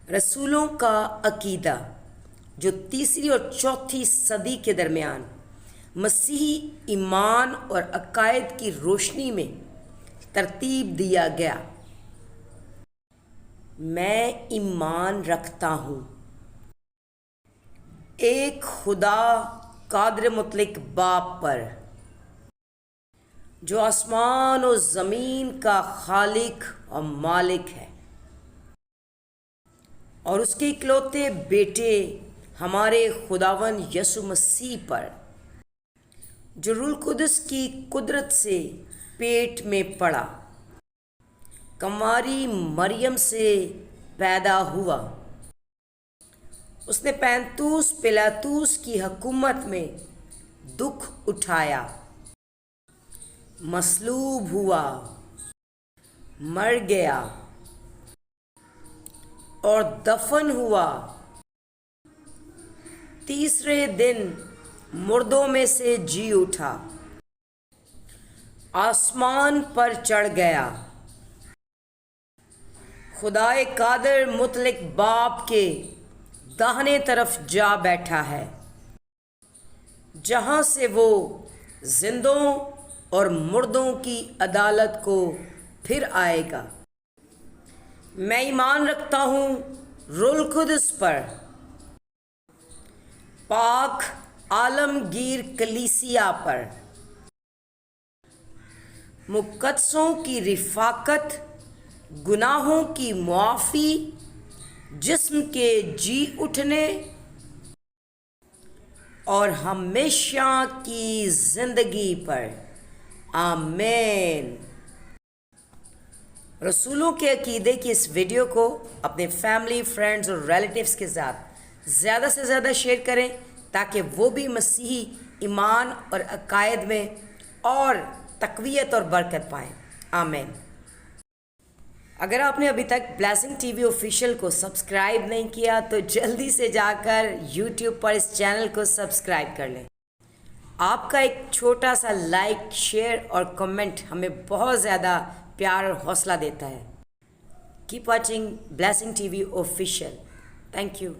رسولوں کا عقیدہ جو تیسری اور چوتھی صدی کے درمیان مسیحی ایمان اور عقائد کی روشنی میں ترتیب دیا گیا۔ میں ایمان رکھتا ہوں ایک خدا قادر مطلق باپ پر، جو آسمان و زمین کا خالق اور مالک ہے، اور اس کے اکلوتے بیٹے ہمارے خداوند یسوع مسیح پر، جو روح القدس کی قدرت سے پیٹ میں پڑا، کنواری مریم سے پیدا ہوا۔ اس نے پینتوس پیلاطوس کی حکومت میں دکھ اٹھایا، مصلوب ہوا، مر گیا اور دفن ہوا، تیسرے دن مردوں میں سے جی اٹھا، آسمان پر چڑھ گیا، خدائے قادر مطلق باپ کے داہنے طرف جا بیٹھا ہے، جہاں سے وہ زندوں اور مردوں کی عدالت کو پھر آئے گا۔ میں ایمان رکھتا ہوں روح القدس پر، پاک عالمگیر کلیسیا پر، مقدسوں کی رفاقت، گناہوں کی معافی، جسم کے جی اٹھنے اور ہمیشہ کی زندگی پر۔ آمین۔ رسولوں کے عقیدے کی اس ویڈیو کو اپنے فیملی، فرینڈز اور ریلیٹیوز کے ساتھ زیادہ سے زیادہ شیئر کریں تاکہ وہ بھی مسیحی ایمان اور عقائد میں اور تقویت اور برکت پائیں۔ آمین۔ اگر آپ نے ابھی تک بلیسنگ ٹی وی آفیشیل کو سبسکرائب نہیں کیا تو جلدی سے جا کر یوٹیوب پر اس چینل کو سبسکرائب کر لیں۔ آپ کا ایک چھوٹا سا لائک، شیئر اور کمنٹ ہمیں بہت زیادہ پیار اور حوصلہ دیتا ہے۔ Keep watching blessing T V official. Thank you.